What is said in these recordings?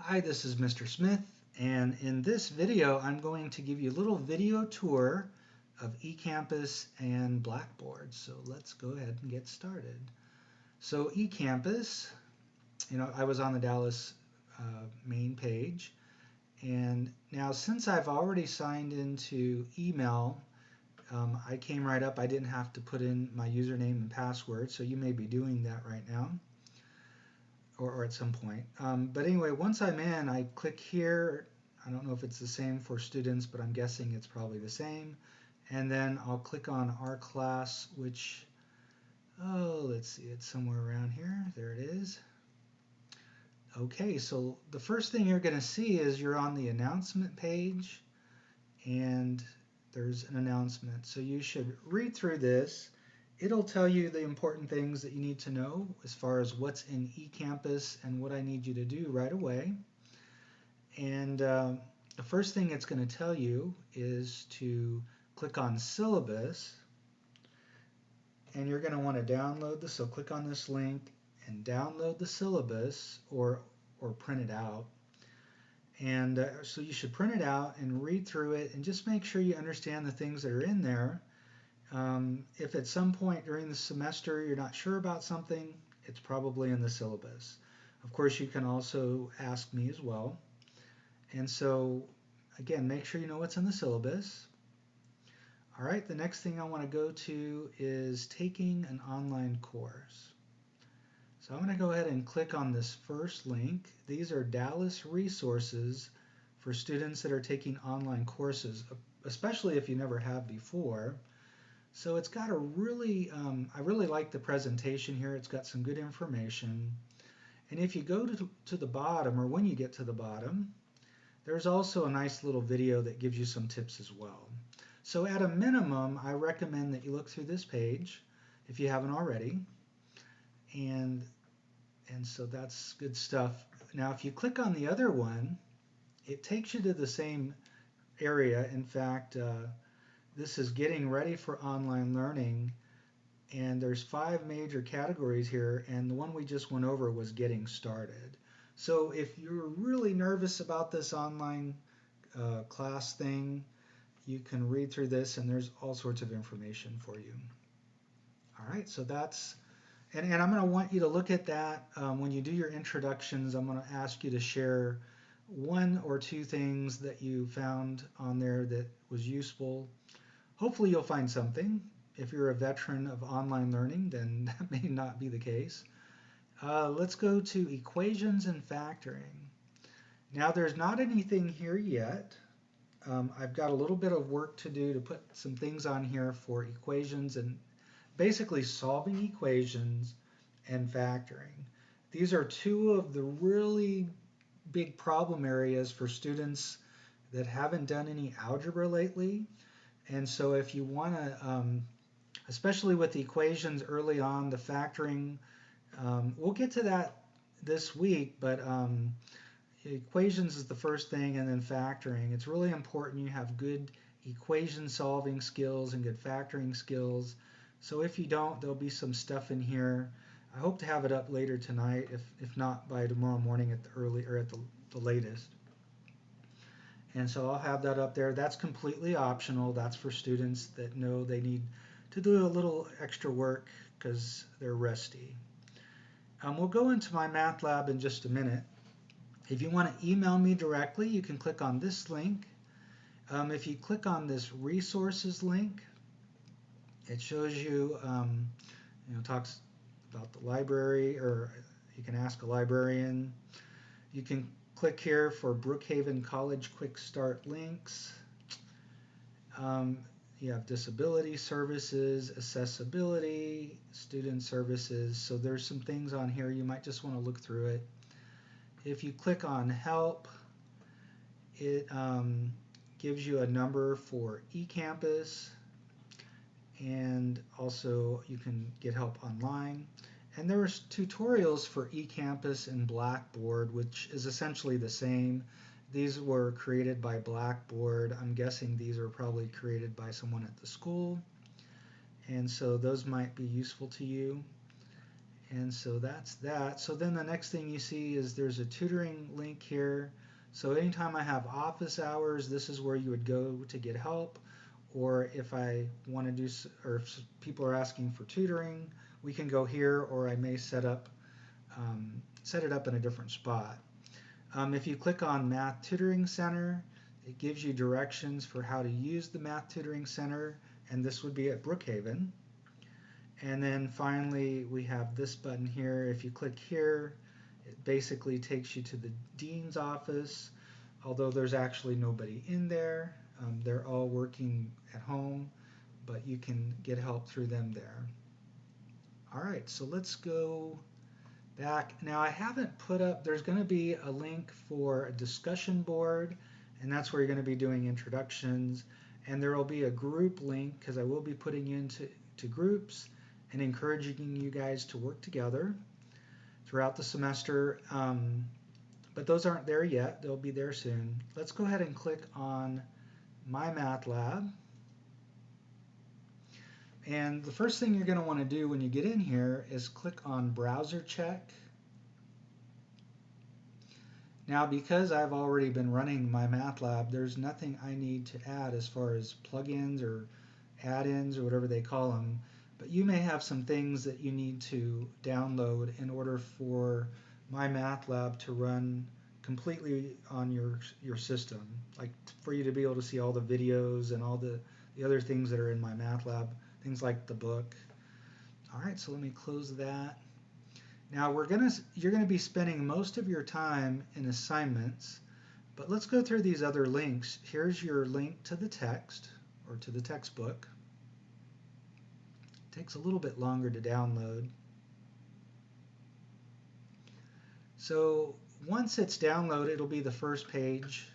Hi, this is Mr. Smith, and in this video I'm going to give you a little video tour of eCampus and Blackboard. So let's go ahead and get started. So eCampus, I was on the Dallas main page, and now since I've already signed into email, I came right up. I didn't have to put in my username and password, so you may be doing that right now. Or at some point. But anyway, once I'm in, I click here. I don't know if it's the same for students, but I'm guessing it's probably the same. And then I'll click on our class, which, let's see, it's somewhere around here. There it is. Okay, so the first thing you're going to see is you're on the announcement page, and there's an announcement. So you should read through this. It'll tell you the important things that you need to know as far as what's in eCampus and what I need you to do right away. And the first thing it's going to tell you is to click on syllabus, and you're going to want to download this. So click on this link and download the syllabus or print it out. And so you should print it out and read through it and just make sure you understand the things that are in there. If at some point during the semester you're not sure about something, it's probably in the syllabus. Of course, you can also ask me as well. And so, again, make sure you know what's in the syllabus. All right, the next thing I want to go to is taking an online course. So I'm going to go ahead and click on this first link. These are Dallas resources for students that are taking online courses, especially if you never have before. So it's got a really, I really like the presentation here. It's got some good information. And if you go to the bottom, or when you get to the bottom, there's also a nice little video that gives you some tips as well. So at a minimum, I recommend that you look through this page if you haven't already. And so that's good stuff. Now, if you click on the other one, it takes you to the same area. In fact, this is getting ready for online learning, and there's 5 major categories here, and the one we just went over was getting started. So if you're really nervous about this online class thing, you can read through this, and there's all sorts of information for you. All right, so that's, and I'm going to want you to look at that when you do your introductions. I'm going to ask you to share 1 or 2 things that you found on there that was useful. Hopefully you'll find something. If you're a veteran of online learning, then that may not be the case. Let's go to equations and factoring. Now there's not anything here yet. I've got a little bit of work to do to put some things on here for equations and basically solving equations and factoring. These are 2 of the really big problem areas for students that haven't done any algebra lately. And so if you want to, especially with the equations early on, the factoring, we'll get to that this week, but equations is the first thing, and then factoring. It's really important you have good equation solving skills and good factoring skills. So if you don't, there'll be some stuff in here. I hope to have it up later tonight, if not by tomorrow morning at the latest. And so I'll have that up there. That's completely optional. That's for students that know they need to do a little extra work because they're rusty. We'll go into MyMathLab in just a minute. If you want to email me directly, you can click on this link. If you click on this resources link, it shows you, talks about the library, or you can ask a librarian. You can click here for Brookhaven College Quick Start links. You have disability services, accessibility, student services. So there's some things on here. You might just want to look through it. If you click on help, it gives you a number for eCampus, and also you can get help online. And there's tutorials for eCampus and Blackboard, which is essentially the same. These were created by Blackboard. I'm guessing these are probably created by someone at the school. And so those might be useful to you. And so that's that. So then the next thing you see is there's a tutoring link here. So anytime I have office hours, this is where you would go to get help. Or if I want to do, or if people are asking for tutoring, we can go here, or I may set it up in a different spot. If you click on Math Tutoring Center, it gives you directions for how to use the Math Tutoring Center, and this would be at Brookhaven. And then finally, we have this button here. If you click here, it basically takes you to the dean's office, although there's actually nobody in there. They're all working at home, but you can get help through them there. All right, so let's go back. Now I haven't put up, there's going to be a link for a discussion board, and that's where you're going to be doing introductions. And there will be a group link because I will be putting you into groups and encouraging you guys to work together throughout the semester. But those aren't there yet. They'll be there soon. Let's go ahead and click on MyMathLab. And the first thing you're going to want to do when you get in here is click on Browser Check. Now, because I've already been running MyMathLab, there's nothing I need to add as far as plugins or add-ins or whatever they call them. But you may have some things that you need to download in order for MyMathLab to run completely on your system, like for you to be able to see all the videos and all the other things that are in MyMathLab, things like the book. All right, so let me close that. Now you're gonna be spending most of your time in assignments, but let's go through these other links. Here's your link to the text or to the textbook. It takes a little bit longer to download. So once it's downloaded, it'll be the first page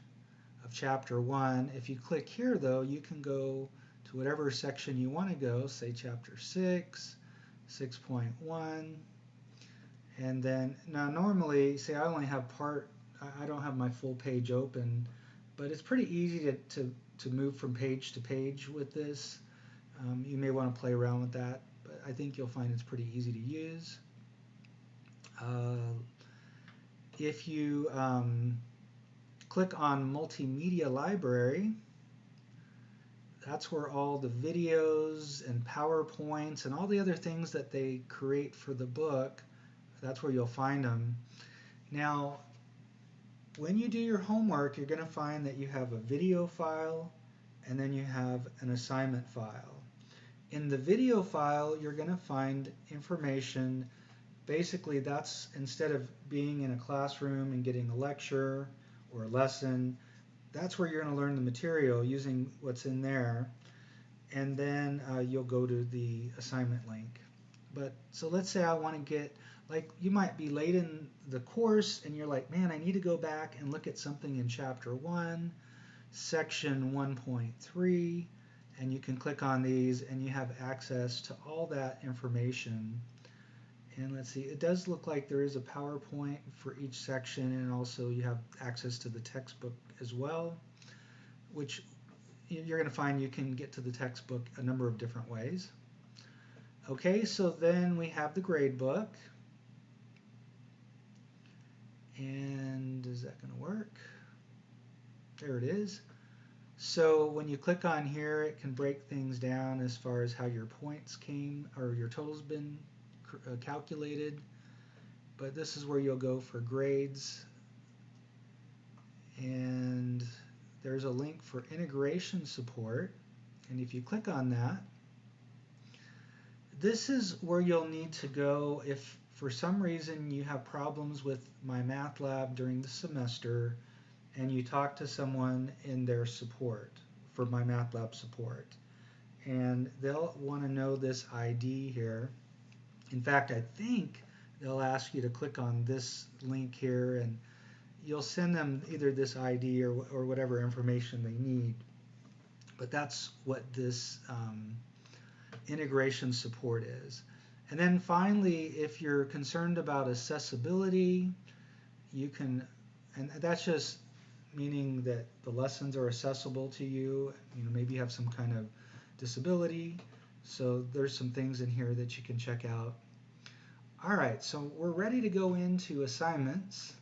of chapter 1. If you click here though, you can go to whatever section you want to go, say chapter 6, 6.1. And then, now normally, say I only have I don't have my full page open, but it's pretty easy to move from page to page with this. You may want to play around with that, but I think you'll find it's pretty easy to use. If you click on Multimedia Library, that's where all the videos and PowerPoints and all the other things that they create for the book, that's where you'll find them. Now, when you do your homework, you're going to find that you have a video file and then you have an assignment file. In the video file, you're going to find information. Basically, that's instead of being in a classroom and getting a lecture or a lesson, that's where you're going to learn the material using what's in there. And then you'll go to the assignment link. But so let's say I want to get, like you might be late in the course and you're like, man, I need to go back and look at something in chapter 1, section 1.3, and you can click on these and you have access to all that information. And let's see, it does look like there is a PowerPoint for each section, and also you have access to the textbook as well, which you're going to find you can get to the textbook a number of different ways. Okay, so then we have the grade book. And is that going to work? There it is. So when you click on here, it can break things down as far as how your points came or your total's been calculated. But this is where you'll go for grades. And there's a link for integration support. And if you click on that, this is where you'll need to go if for some reason you have problems with MyMathLab during the semester and you talk to someone in their support for MyMathLab support. And they'll want to know this ID here. In fact, I think they'll ask you to click on this link here and you'll send them either this ID or whatever information they need. But that's what this integration support is. And then finally, if you're concerned about accessibility, you can, and that's just meaning that the lessons are accessible to you. You know, maybe you have some kind of disability. So there's some things in here that you can check out. All right, so we're ready to go into assignments.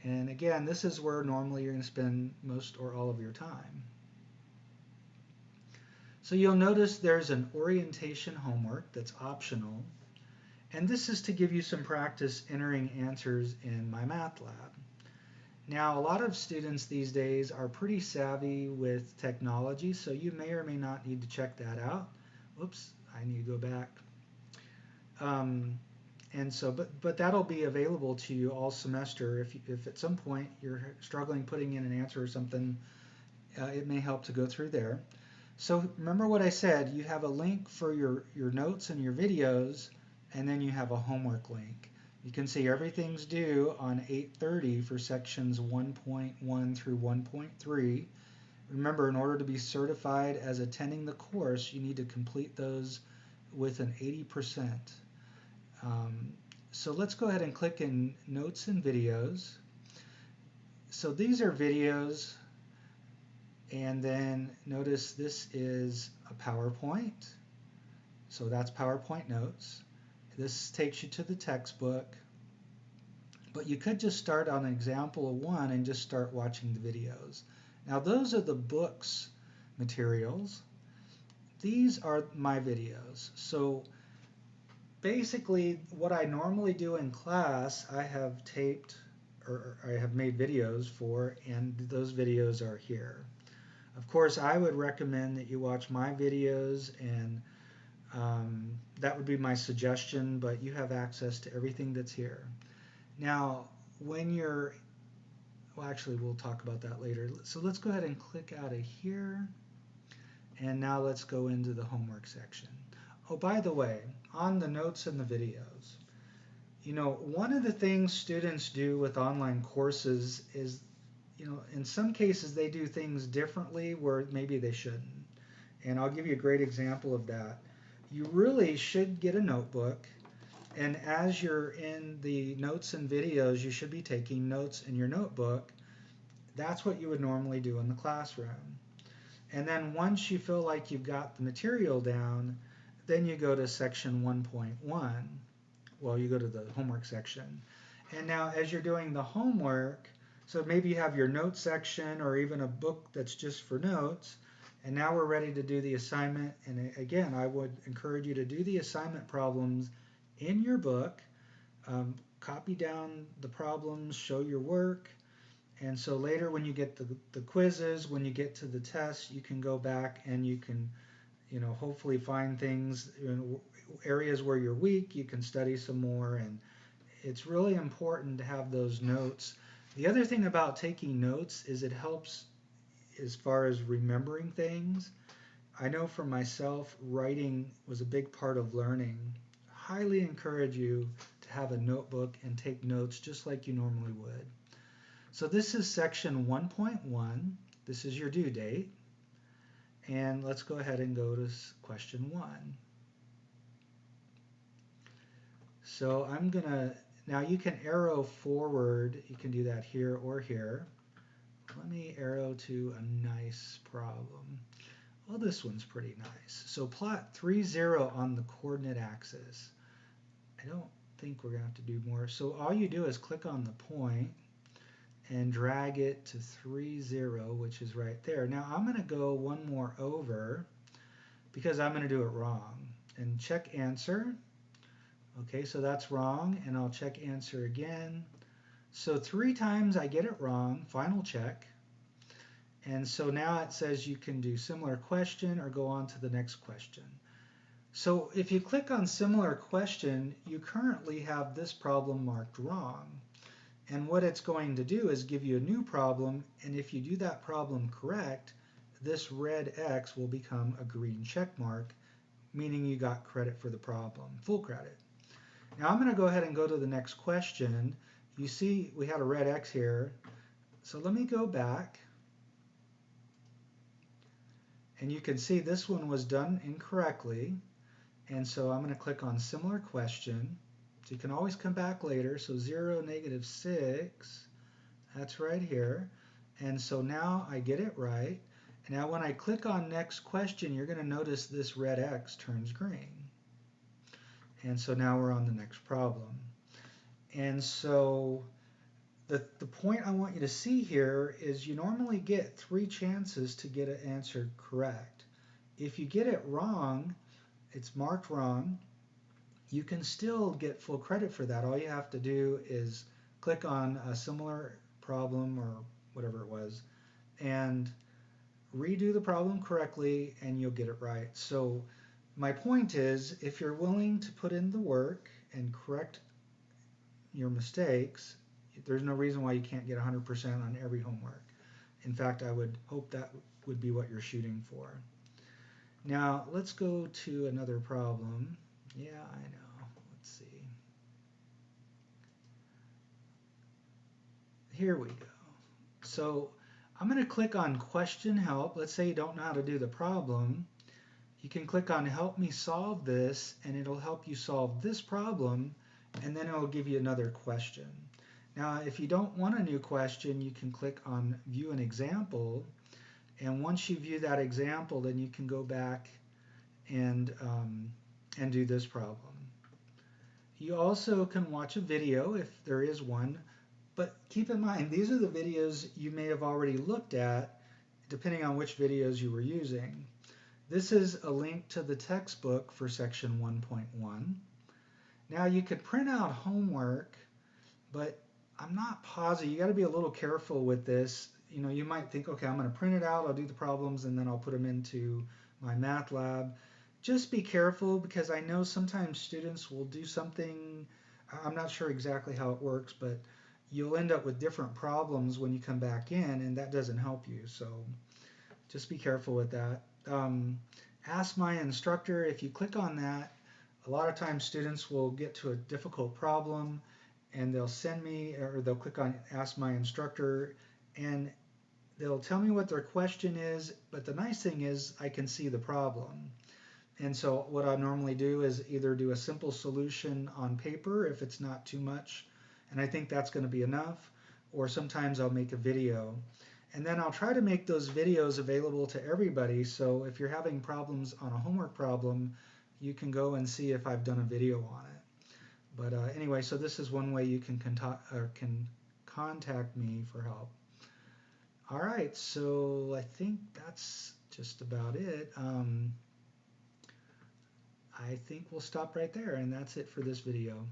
And again, this is where normally you're going to spend most or all of your time. So you'll notice there's an orientation homework that's optional. And this is to give you some practice entering answers in MyMathLab. Now, a lot of students these days are pretty savvy with technology, so you may or may not need to check that out. Oops, I need to go back. And so, but that'll be available to you all semester. If at some point you're struggling putting in an answer or something, it may help to go through there. So remember what I said, you have a link for your notes and your videos, and then you have a homework link. You can see everything's due on 8:30 for sections 1.1 through 1.3. Remember, in order to be certified as attending the course, you need to complete those with an 80%. So let's go ahead and click in Notes and Videos. So these are videos, and then notice this is a PowerPoint. So that's PowerPoint Notes. This takes you to the textbook, but you could just start on example 1 and just start watching the videos. Now those are the books materials. These are my videos. So basically, what I normally do in class, I have taped or I have made videos for, and those videos are here. Of course, I would recommend that you watch my videos, and that would be my suggestion, but you have access to everything that's here. Now, when you're, well, actually, we'll talk about that later. So let's go ahead and click out of here, and now let's go into the homework section. Oh, by the way, on the notes and the videos, you know, one of the things students do with online courses is, you know, in some cases they do things differently where maybe they shouldn't. And I'll give you a great example of that. You really should get a notebook, and as you're in the notes and videos, you should be taking notes in your notebook. That's what you would normally do in the classroom. And then once you feel like you've got the material down, then you go to section 1.1. Well, you go to the homework section. And now as you're doing the homework, so maybe you have your notes section or even a book that's just for notes, and now we're ready to do the assignment. And again, I would encourage you to do the assignment problems in your book, copy down the problems, show your work, and so later when you get the quizzes, when you get to the tests, you can go back and you can, you know, hopefully find things, you know, areas where you're weak, you can study some more, and it's really important to have those notes. The other thing about taking notes is it helps as far as remembering things. I know for myself, writing was a big part of learning. Highly encourage you to have a notebook and take notes just like you normally would. So this is section 1.1. This is your due date. And let's go ahead and go to question 1. So I'm going to, now you can arrow forward. You can do that here or here. Let me arrow to a nice problem. Well, this one's pretty nice. So plot 3, 0 on the coordinate axis. I don't think we're going to have to do more. So all you do is click on the point and drag it to 3, 0, which is right there. Now I'm going to go one more over because I'm going to do it wrong. And check answer. Okay, so that's wrong, and I'll check answer again. So 3 times I get it wrong, final check. And so now it says you can do similar question or go on to the next question. So if you click on similar question, you currently have this problem marked wrong. And what it's going to do is give you a new problem, and if you do that problem correct, this red X will become a green check mark, meaning you got credit for the problem, full credit. Now I'm going to go ahead and go to the next question. You see we had a red X here, so let me go back. And you can see this one was done incorrectly, and so I'm going to click on similar question. So you can always come back later. So 0, -6, that's right here. And so now I get it right. And now when I click on next question, you're going to notice this red X turns green. And so now we're on the next problem. And so the point I want you to see here is you normally get 3 chances to get it answered correct. If you get it wrong, it's marked wrong, you can still get full credit for that. All you have to do is click on a similar problem or whatever it was and redo the problem correctly and you'll get it right. So my point is, if you're willing to put in the work and correct your mistakes, there's no reason why you can't get 100% on every homework. In fact, I would hope that would be what you're shooting for. Now, let's go to another problem. Yeah, I know. Let's see. Here we go. So I'm going to click on Question Help. Let's say you don't know how to do the problem. You can click on Help Me Solve This, and it'll help you solve this problem, and then it'll give you another question. Now, if you don't want a new question, you can click on View an Example, and once you view that example, then you can go back and do this problem. You also can watch a video if there is one, but keep in mind, these are the videos you may have already looked at, depending on which videos you were using. This is a link to the textbook for section 1.1. Now you could print out homework, but I'm not positive. You got to be a little careful with this. You know, you might think, okay, I'm going to print it out, I'll do the problems, and then I'll put them into MyMathLab. Just be careful because I know sometimes students will do something, I'm not sure exactly how it works, but you'll end up with different problems when you come back in, and that doesn't help you. So just be careful with that. Ask My Instructor, if you click on that, a lot of times students will get to a difficult problem and they'll send me, or they'll click on Ask My Instructor, and they'll tell me what their question is, but the nice thing is I can see the problem. And so what I normally do is either do a simple solution on paper if it's not too much, and I think that's going to be enough, or sometimes I'll make a video. And then I'll try to make those videos available to everybody, so if you're having problems on a homework problem, you can go and see if I've done a video on it. But anyway, so this is one way you can contact me for help. All right, so I think that's just about it. I think we'll stop right there, and that's it for this video.